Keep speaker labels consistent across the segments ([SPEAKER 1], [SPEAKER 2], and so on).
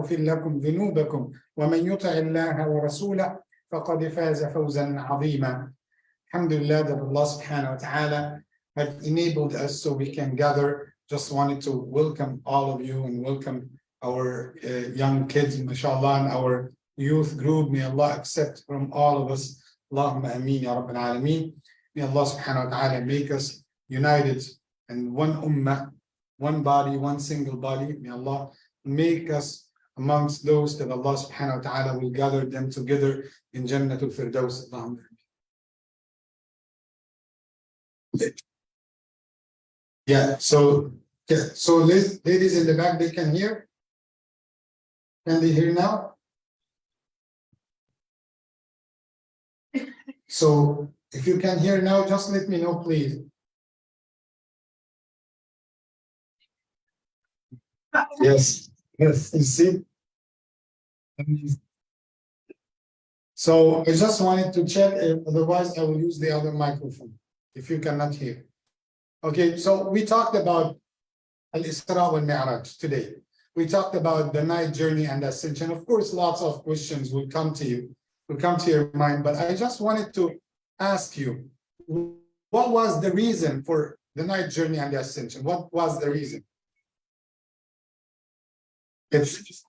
[SPEAKER 1] يغفر لكم ذنوبكم ومن يطع الله ورسوله فقد فاز فوزا عظيما. Alhamdulillah that Allah subhanahu wa ta'ala had enabled us so we can gather. Just wanted to welcome all of you and welcome our young kids, mashallah, and our youth group. May Allah accept from all of us. Allahumma ameen ya rabbil alameen. May Allah subhanahu wa ta'ala make us united and one ummah, one body, one single body. May Allah make us amongst those that Allah subhanahu wa ta'ala will gather them together in Jannatul Firdaus. Allahumma ameen. So ladies in the back, they can hear. Can they hear now? So if you can hear now, just let me know, please. Yes, you see. So I just wanted to check, otherwise I will use the other microphone if you cannot hear. Okay, so we talked about Al-Isra wal-Mi'raj today. We talked about the night journey and ascension. Of course, lots of questions will come to you, will come to your mind, but I just wanted to ask you, what was the reason for the night journey and the ascension? What was the reason? It's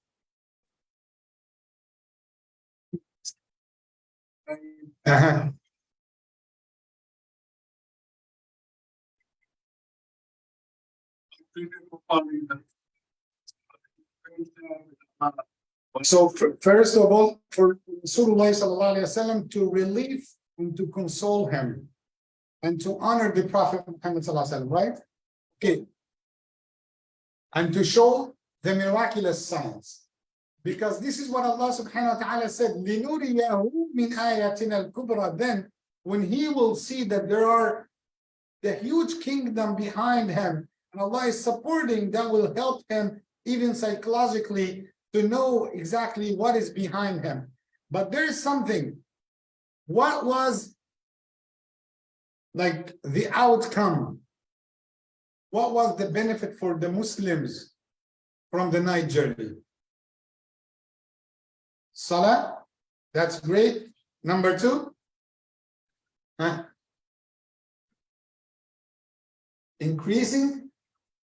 [SPEAKER 1] So first of all, for Rasulullah sallallahu alaihi wasallam to relieve and to console him and to honor the Prophet Muhammad sallallahu alaihi wasallam, right? Okay. And to show the miraculous signs. Because this is what Allah subhanahu wa ta'ala said, لِنُرِيَهُ مِنْ آيَاتِنَا الْكُبْرَى. Then when he will see that there are the huge kingdom behind him, and Allah is supporting, that will help him even psychologically to know exactly what is behind him. But there is something. What was like the outcome? What was the benefit for the Muslims from the night journey? Salah, that's great. Number two, increasing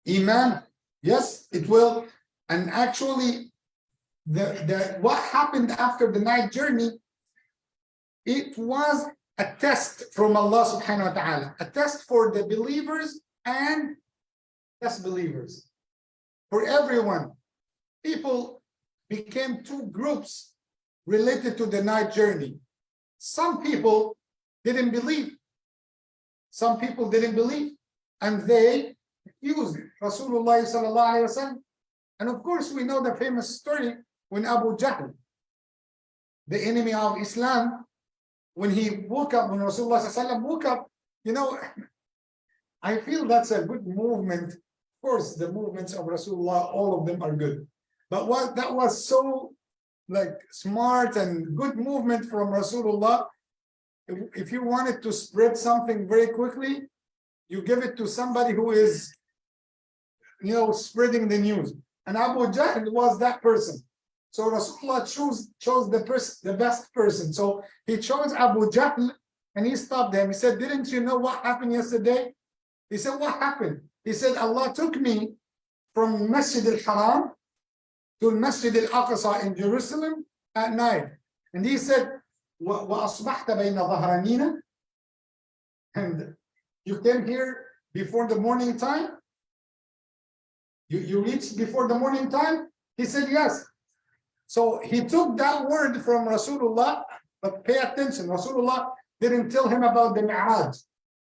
[SPEAKER 1] Iman. Yes, it will. And actually, what happened after the night journey, it was a test from Allah subhanahu wa ta'ala, a test for the believers and disbelievers. For everyone, people became two groups related to the night journey. Some people didn't believe. Some people didn't believe, and they accused Rasulullah sallallahu alaihi wasallam. And of course, we know the famous story when Abu Jahl, the enemy of Islam, when he woke up, when Rasulullah sallallahu alaihi wasallam woke up, you know, I feel that's a good movement. Of course, the movements of Rasulullah, all of them are good. But what that was so like smart and good movement from Rasulullah. If you wanted to spread something very quickly, you give it to somebody who is, you know, spreading the news. And Abu Jahl was that person. So Rasulullah chose the best person. So he chose Abu Jahl and he stopped him. He said, "Didn't you know what happened yesterday?" He said, "What happened?" He said, "Allah took me from Masjid al-Haram to Masjid al-Aqsa in Jerusalem at night." And he said, وَأَصْبَحْتَ بَيْنَ ظَهْرَانِينَ. And you came here before the morning time? You reached before the morning time? He said, yes. So he took that word from Rasulullah, but pay attention, Rasulullah didn't tell him about the Mi'raj,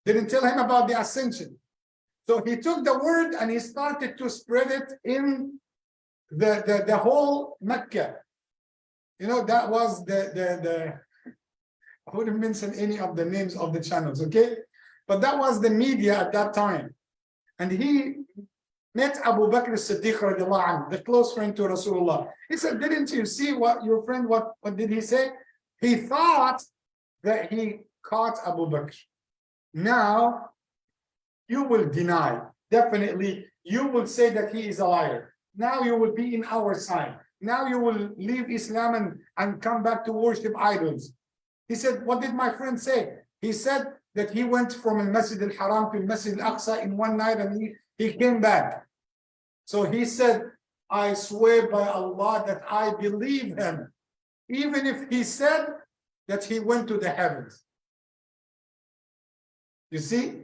[SPEAKER 1] didn't tell him about the ascension. So he took the word and he started to spread it in the whole Mecca. You know, that was I wouldn't mention any of the names of the channels, okay? But that was the media at that time. And he met Abu Bakr as-Siddiq radiallahu anhu, the close friend to Rasulullah. He said, "Didn't you see what your friend, what did he say?" He thought that he caught Abu Bakr. Now, you will deny. Definitely, you will say that he is a liar. Now you will be in our side. now you will leave Islam and come back to worship idols. He said, what did my friend say? He said that he went from Al Masjid Al Haram to Masjid Al Aqsa in one night and he came back. So he said, I swear by Allah that I believe him, even if he said that he went to the heavens. You see,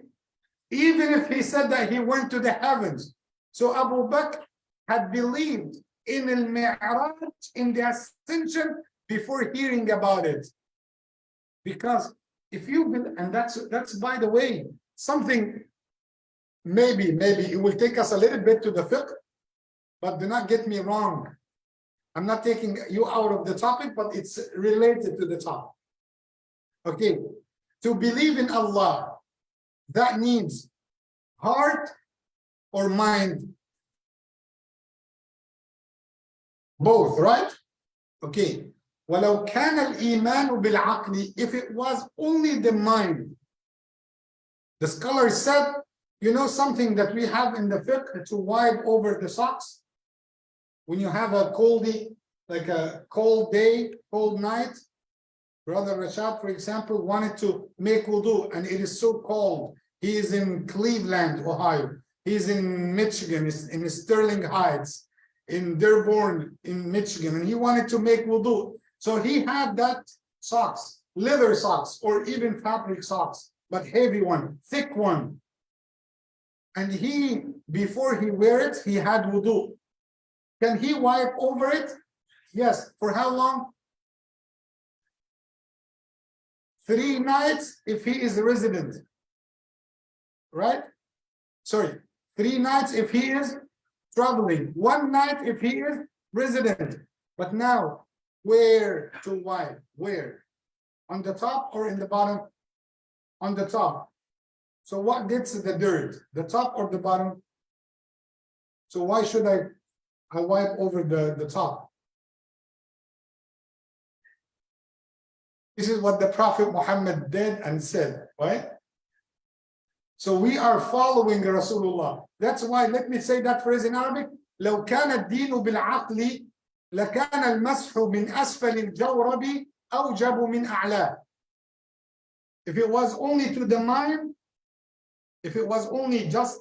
[SPEAKER 1] even if he said that he went to the heavens. So Abu Bakr had believed in Al-Mi'raj, in the ascension, before hearing about it. Because if you believe, and that's by the way, something, maybe it will take us a little bit to the fiqh, but do not get me wrong. I'm not taking you out of the topic, but it's related to the topic. Okay, to believe in Allah, that needs heart or mind? Both, right? Okay. ولو كان الإيمان بالعقل, if it was only the mind. The scholar said, you know something that we have in the fiqh to wipe over the socks? When you have a coldy, like a cold day, cold night, Brother Rashad, for example, wanted to make wudu and it is so cold. He is in Cleveland, Ohio. He's in Michigan, in Sterling Heights, in Dearborn, in Michigan, and he wanted to make wudu. So he had that socks, leather socks, or even fabric socks, but heavy one, thick one. And he, before he wear it, he had wudu. Can he wipe over it? Yes. For how long? 3 nights if he is a resident. Right? Sorry, 3 nights if he is traveling. 1 night if he is resident. But now, where to wipe? Where? On the top or in the bottom? On the top. So what gets the dirt? The top or the bottom? So why should I wipe over the top? This is what the Prophet Muhammad did and said, right? So we are following Rasulullah. That's why, let me say that phrase in Arabic. لو كان الدين بالعقل لكان المسح من أسفل الجورب أوجب من أعلاه. If it was only to the mind, if it was only just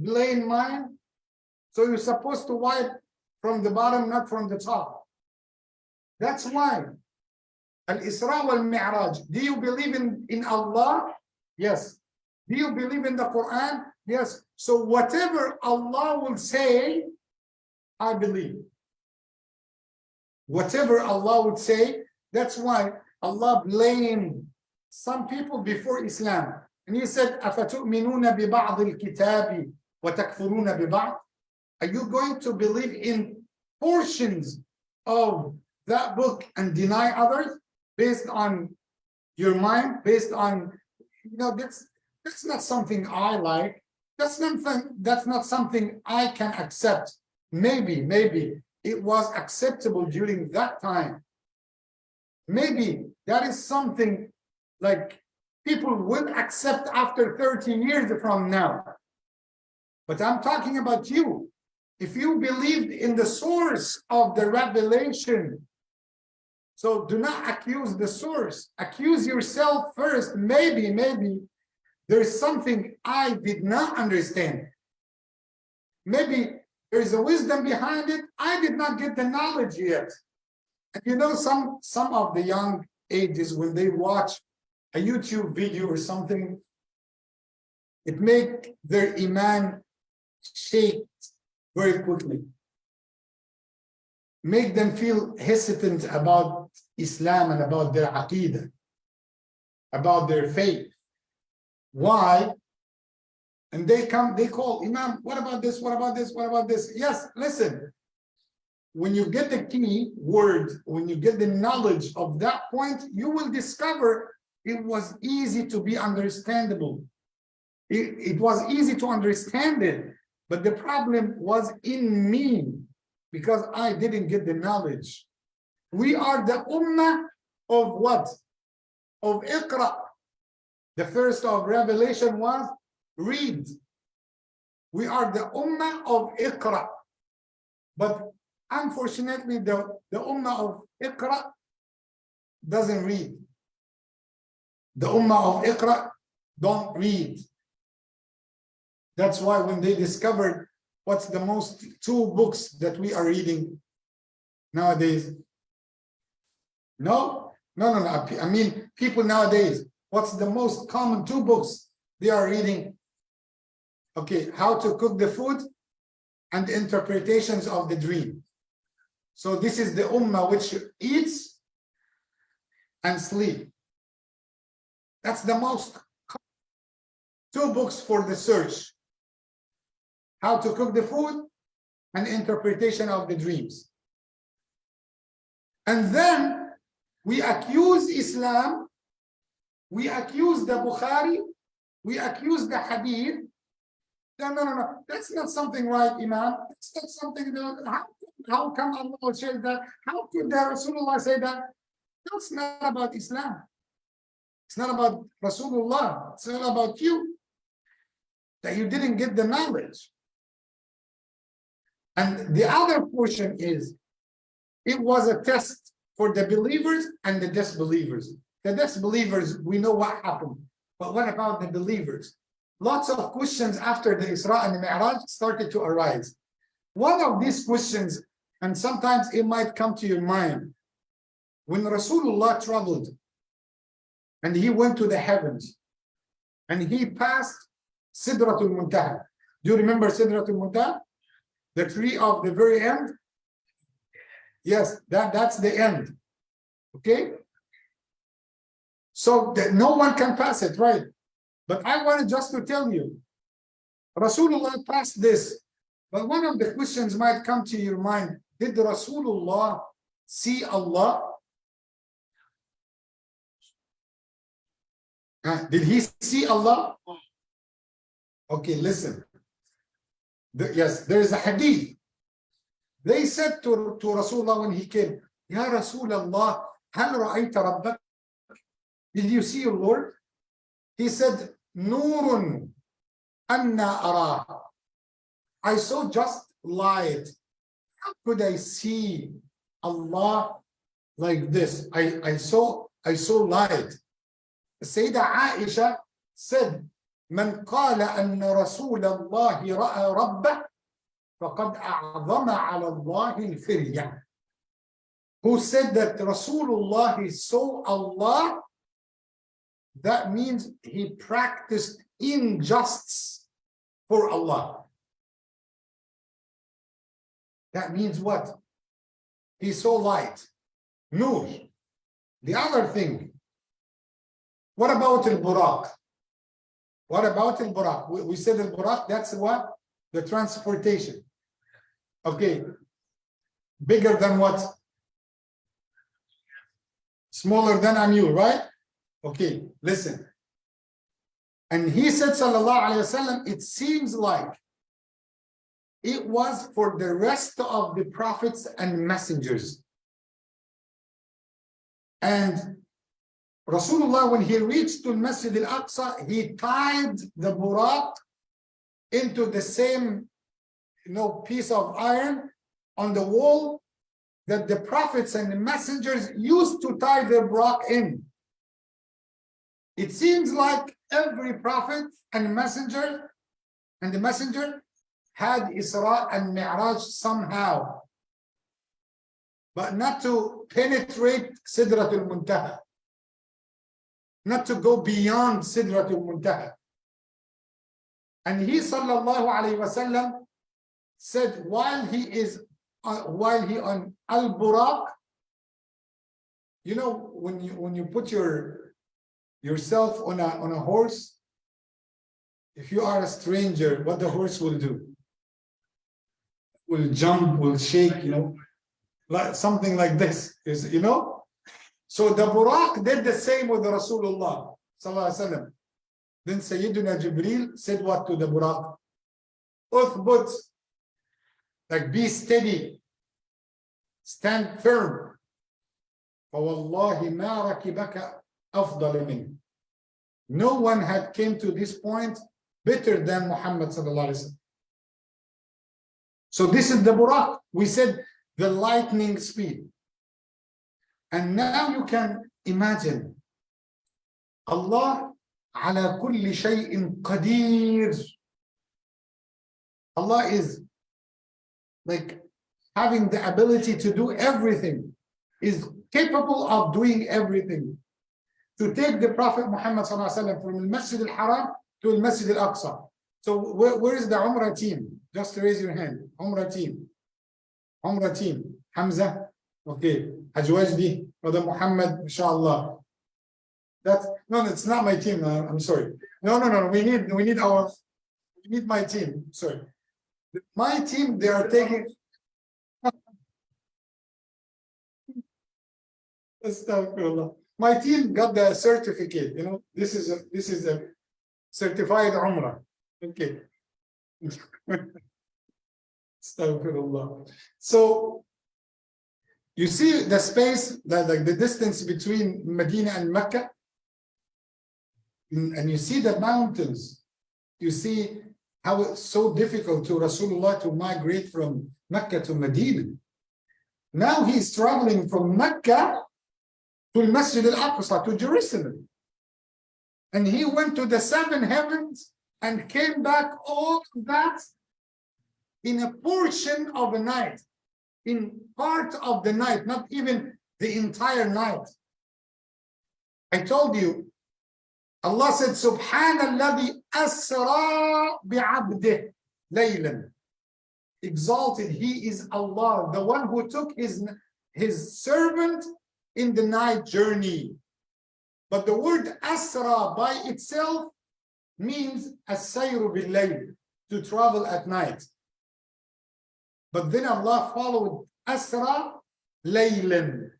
[SPEAKER 1] plain mind, so you're supposed to wipe from the bottom, not from the top. That's why Al-Isra wal-Mi'raj. Do you believe in Allah? Yes. Do you believe in the Quran? Yes. So whatever Allah will say, I believe. Whatever Allah would say, that's why Allah blamed some people before Islam. And he said, أَفَتُؤْمِنُونَ بِبَعْضِ الْكِتَابِ وَتَكْفُرُونَ بِبَعْضِ? Are you going to believe in portions of that book and deny others based on your mind, based on, you know, that's not something I like. That's not something I can accept. Maybe it was acceptable during that time. Maybe that is something like people will accept after 30 years from now. But I'm talking about you. If you believed in the source of the revelation, so do not accuse the source. Accuse yourself first. Maybe there's something I did not understand. Maybe there's a wisdom behind it. I did not get the knowledge yet. And you know, some of the young ages, when they watch a YouTube video or something, it makes their iman shake very quickly. Make them feel hesitant about Islam and about their aqidah, about their faith. Why? And they call, Imam, what about this? What about this? What about this? Yes, listen. When you get the key word, when you get the knowledge of that point, you will discover it was easy to be understandable. It was easy to understand it, but the problem was in me because I didn't get the knowledge. We are the ummah of what? Of Iqra. The first of revelation was read. We are the ummah of Iqra. But Unfortunately, the ummah of Iqra doesn't read. The ummah of Iqra don't read. That's why when they discovered what's the most two books that we are reading nowadays. No. I mean, people nowadays, what's the most common two books they are reading? Okay, How to Cook the Food and Interpretations of the Dream. So this is the ummah which eats and sleep. That's the most common two books for the search. How to Cook the Food and Interpretation of the Dreams. And then we accuse Islam, we accuse the Bukhari, we accuse the Hadith. No. That's not something right, Imam. That's not something that, how come Allah will say that? How could the Rasulullah say that? That's not about Islam. It's not about Rasulullah. It's not about you. That you didn't get the knowledge. And the other portion is, it was a test for the believers and the disbelievers. The disbelievers, we know what happened. But what about the believers? Lots of questions after the Isra and the Mi'raj started to arise. One of these questions, and sometimes it might come to your mind, when Rasulullah traveled and he went to the heavens and he passed Sidratul Muntaha. Do you remember Sidratul Muntaha? The tree of the very end? Yes, that's the end. Okay? So that no one can pass it, right? But I wanted just to tell you, Rasulullah passed this. But one of the questions might come to your mind, did Rasulullah see Allah? Did he see Allah? Okay, listen. Yes, there is a hadith. They said to Rasulullah when he came, Ya Rasulullah, hal ra'ayta rabbak? Did you see your Lord? He said, Nurun anna arah. I saw just light. How could I see Allah like this? I saw light. Sayyidah Aisha said, من قال أن رسول الله رأى ربه فقد أعظم على الله الفرية. Who said that Rasulullah saw Allah, that means he practiced injustice for Allah. That means what? He saw light, nur. The other thing, what about al-Buraq? What about al-Buraq? We said al-Buraq, that's what? The transportation. Okay. Bigger than what? Smaller than a mule, right? Okay, listen. And he said, sallallahu alayhi wasallam, it seems like it was for the rest of the prophets and messengers. And Rasulullah, when he reached to Masjid al-Aqsa, he tied the buraq into the same, piece of iron on the wall that the prophets and the messengers used to tie their buraq in. It seems like every prophet and messenger had Isra and Mi'raj somehow, but not to penetrate Sidratul Muntaha, not to go beyond Sidratul Muntaha. And he sallallahu alayhi wasallam said while he on Al-Buraq, when you put yourself on a horse, if you are a stranger, what the horse will do? Will jump, will shake, like something like this, So the Buraq did the same with Rasulullah sallallahu alaihi wasallam. Then Sayyidina Jibreel said what to the Buraq? Uthbut, like be steady, stand firm. فَوَاللَّهِ مَا رَكِبَكَ أَفْضَلَ مِنْهُ. No one had came to this point better than Muhammad sallallahu alaihi wasallam. So this is the Buraq. We said the lightning speed. And now you can imagine Allah ala kulli shay'in qadir. Allah is like having the ability to do everything, is capable of doing everything. To take the Prophet Muhammad ﷺ from the Masjid al-Haram to the Masjid al-Aqsa. So where is the Umrah team? Just raise your hand. Umrah team. Umrah team. Hamza. Okay. Hajj Wajdi. Brother Muhammad. Inshallah. That's no, it's not my team. I'm sorry. No. We need my team. Sorry. My team, they are taking. Astaghfirullah. My team got the certificate. You know, this is a certified Umrah. Okay. Astaghfirullah. So you see the space, like the distance between Medina and Mecca, and you see the mountains. You see how it's so difficult to Rasulullah to migrate from Mecca to Medina. Now he's traveling from Mecca to Masjid al-Aqsa, to Jerusalem. And he went to the seven heavens and came back, all that in a portion of a night, in part of the night, not even the entire night. I told you, Allah said, Subhanalladhi asra bi'abdih laylan. Exalted, He is Allah, the one who took his servant in the night journey. But the word asra by itself means as-sayru bil-layl, to travel at night. But then Allah followed asra laylan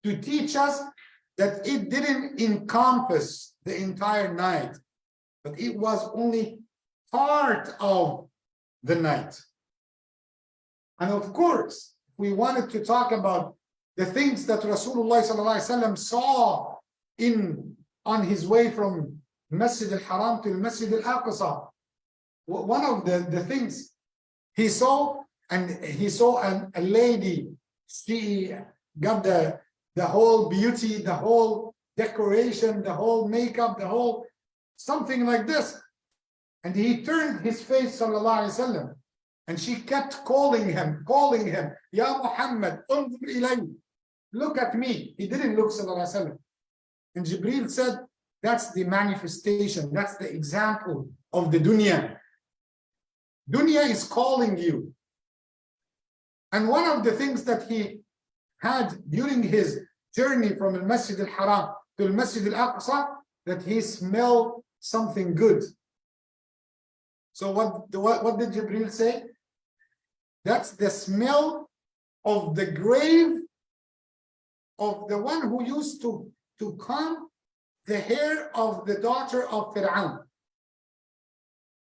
[SPEAKER 1] to teach us that it didn't encompass the entire night, but it was only part of the night. And of course, we wanted to talk about the things that Rasulullah ﷺ saw on his way from Masjid al-Haram to Masjid al-Aqsa. One of the things he saw, a lady. She got the whole beauty, the whole decoration, the whole makeup, the whole something like this. And he turned his face, sallallahu alaihi wasallam, and she kept calling him, Ya Muhammad, unzur ilay, look at me. He didn't look, sallallahu alaihi wasallam. And Jibreel said, that's the manifestation, that's the example of the dunya. Dunya is calling you. And one of the things that he had during his journey from the Masjid al-Haram to the Masjid al-Aqsa, that he smelled something good. So what did Jibreel say? That's the smell of the grave of the one who used to comb the hair of the daughter of Fir'aun.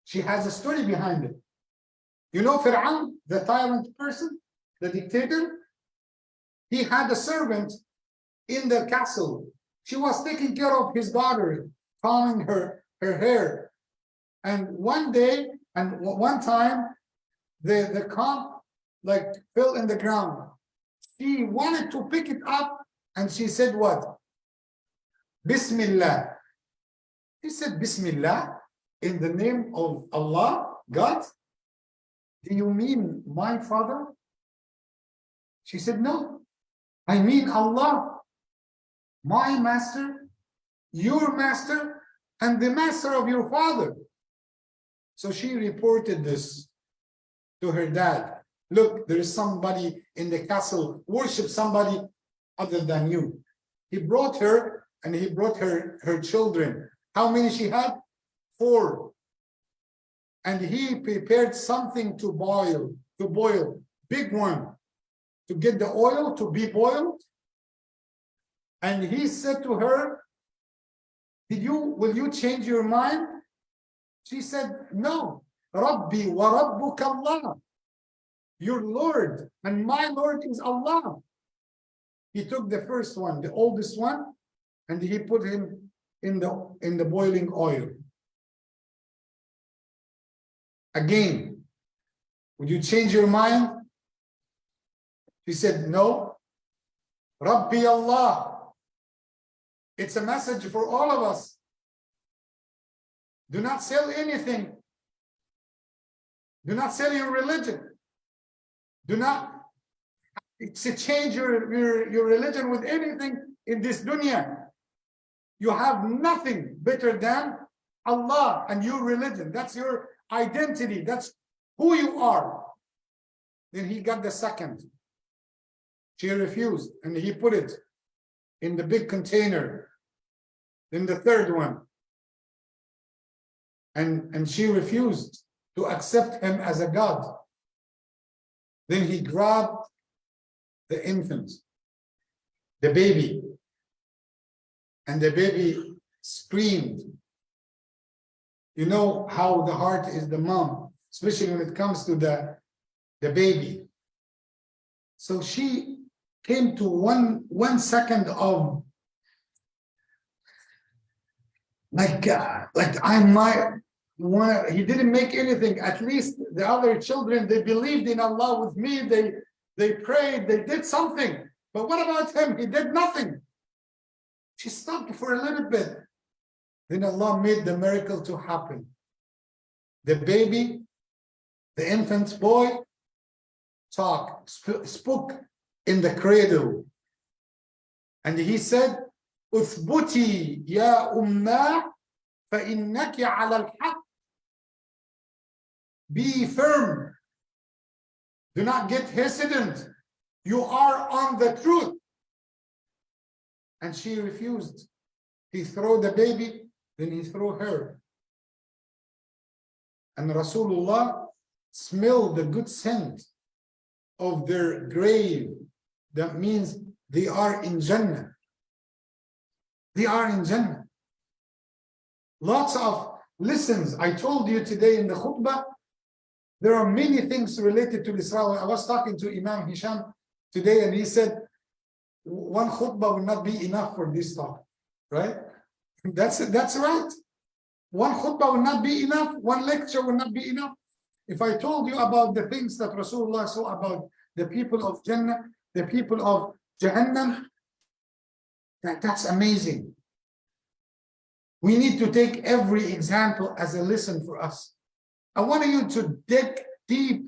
[SPEAKER 1] She has a story behind it. You know Fir'aun, the tyrant person, the dictator? He had a servant in the castle. She was taking care of his daughter, combing her hair. And one day, and one time, the comb like fell in the ground. She wanted to pick it up, and she said what? Bismillah. He said, Bismillah, in the name of Allah, God? Do you mean my father? She said, no, I mean Allah, my master, your master, and the master of your father. So she reported this to her dad. Look, there is somebody in the castle, worship somebody other than you. He brought her, and he brought her children. How many she had? 4. And he prepared something to boil, big one, to get the oil to be boiled. And he said to her, will you change your mind? She said, no. Rabbi wa rabbuka Allah. Your Lord and my Lord is Allah. He took the first one, the oldest one, and he put him in the boiling oil. Again, would you change your mind? She said, no, Rabbi Allah. It's a message for all of us. Do not sell anything. Do not sell your religion. Do not exchange your religion with anything in this dunya. You have nothing better than Allah and your religion. That's your identity. That's who you are. Then he got the second. She refused, and he put it in the big container. Then the third one. And she refused to accept him as a God. Then he grabbed the infant, the baby, and the baby screamed. You know how the heart is the mom, especially when it comes to the baby. So she came to one second of like I might want to. He didn't make anything. At least the other children, they believed in Allah with me. They prayed. They did something. But what about him? He did nothing. She stopped for a little bit. Then Allah made the miracle to happen. The baby, the infant boy, spoke in the cradle. And he said, "Uthbuti ya ummah, فإنك على الحق." Be firm. Do not get hesitant. You are on the truth. And she refused. He threw the baby, then he threw her. And Rasulullah smelled the good scent of their grave. That means they are in Jannah. They are in Jannah. Lots of lessons. I told you today in the khutbah, there are many things related to Isra. I was talking to Imam Hisham today, and he said, one khutbah will not be enough for this talk, right? That's right. One khutbah will not be enough. One lecture will not be enough. If I told you about the things that Rasulullah saw about the people of Jannah, the people of Jahannam, that's amazing. We need to take every example as a lesson for us. I want you to dig deep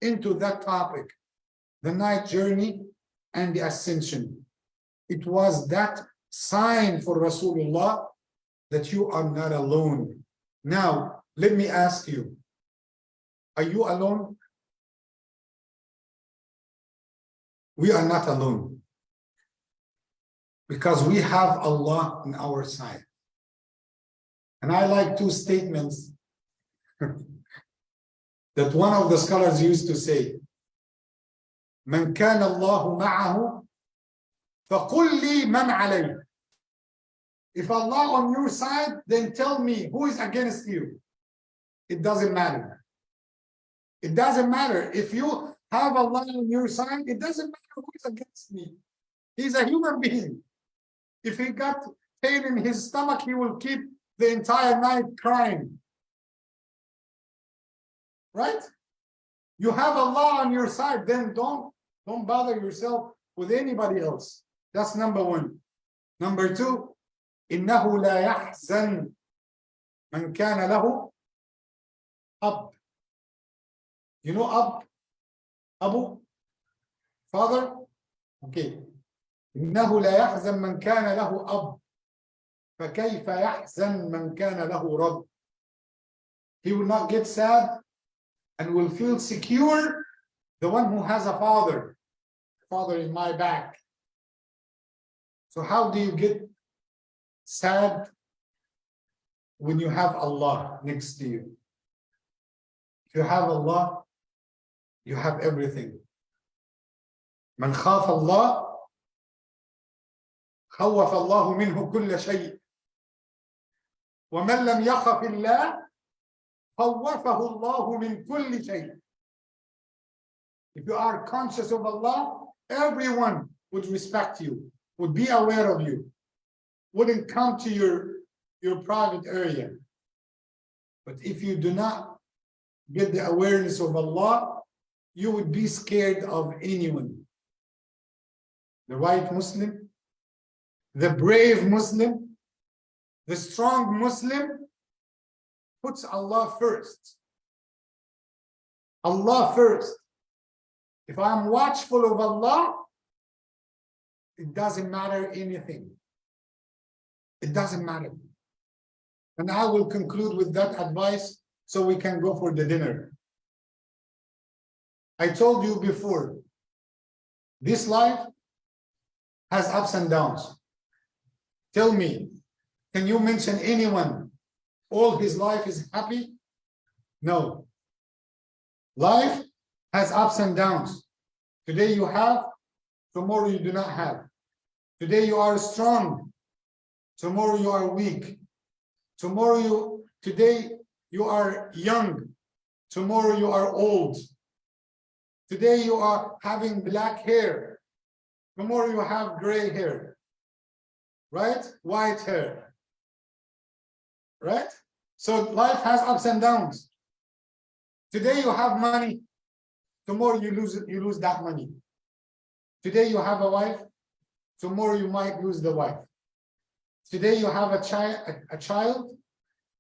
[SPEAKER 1] into that topic, the night journey and the ascension. It was that sign for Rasulullah that you are not alone. Now, let me ask you, are you alone? We are not alone, because we have Allah on our side. And I like two statements that one of the scholars used to say, "Man kana Allahu ma'ahu, faqul li man alayhi." If Allah on your side, then tell me who is against you. It doesn't matter. It doesn't matter. If you have Allah on your side, it doesn't matter who is against me. He's a human being. If he got pain in his stomach, he will keep the entire night crying. Right? You have Allah on your side, then don't bother yourself with anybody else. That's number one. Number two, إنه لا يحزن من كان له أب. You know Ab? Abu? Father? Okay. إنه لا يحزن من كان له أب فكيف يحزن من كان له رب. He will not get sad and will feel secure, the one who has a father. Father in my back. So how do you get sad when you have Allah next to you? If you have Allah, you have everything. من خاف الله خوف الله منه كل شيء ومن لم يخف الله خوفه الله من كل شيء. If you are conscious of Allah, everyone would respect you, would be aware of you, wouldn't come to your private area. But if you do not get the awareness of Allah, you would be scared of anyone. the right Muslim, the brave Muslim, the strong Muslim puts Allah first. Allah first. If I'm watchful of Allah, it doesn't matter anything. It doesn't matter. And I will conclude with that advice so we can go for the dinner. I told you before, this life has ups and downs. Tell me, can you mention anyone all his life is happy? No. Life has ups and downs. Today you have, tomorrow you do not have. Today you are strong, tomorrow you are weak. Today you are young, tomorrow you are old. Today you are having black hair, tomorrow you have gray hair, right? White hair, right? So life has ups and downs. Today you have money, tomorrow you lose that money. Today you have a wife, tomorrow you might lose the wife. Today you have a child,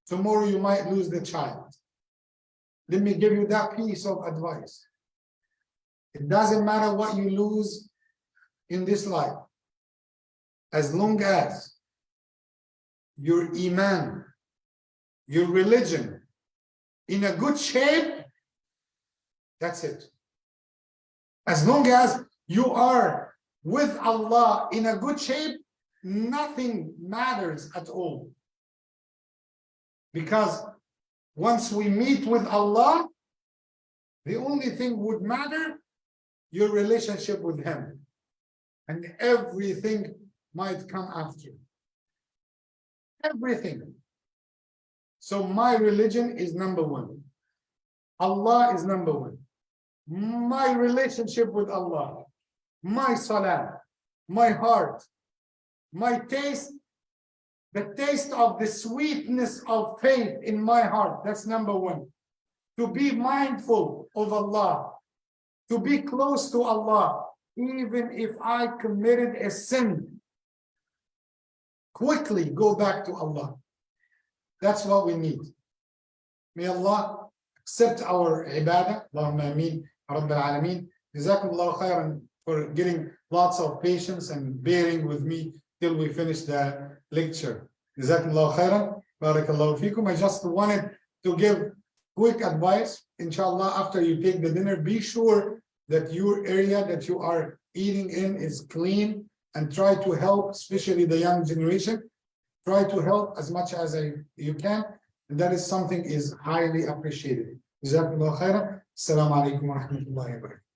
[SPEAKER 1] tomorrow you might lose the child. Let me give you that piece of advice. It doesn't matter what you lose in this life, as long as your iman, your religion, in a good shape, that's it. As long as you are with Allah in a good shape, nothing matters at all. Because once we meet with Allah, the only thing would matter, your relationship with Him. And everything might come after. Everything. So my religion is number one. Allah is number one. My relationship with Allah, my salah, my heart, my taste, the taste of the sweetness of faith in my heart, that's number one. To be mindful of Allah, to be close to Allah, even if I committed a sin, quickly go back to Allah. That's what we need. May Allah accept our ibadah. Allahumma ameen, Rabbil Alameen. Jazakumullahu khairan for getting lots of patience and bearing with me till we finish the lecture. Jazakumullahu khairan. Barakallahu feekum. I just wanted to give quick advice. Inshallah, after you take the dinner, be sure that your area that you are eating in is clean, and try to help, especially the young generation. Try to help as much as you can, and that is something is highly appreciated. Jazakumullahu khairan. Assalamu alaikum wa rahmatullahi wa barakatuh.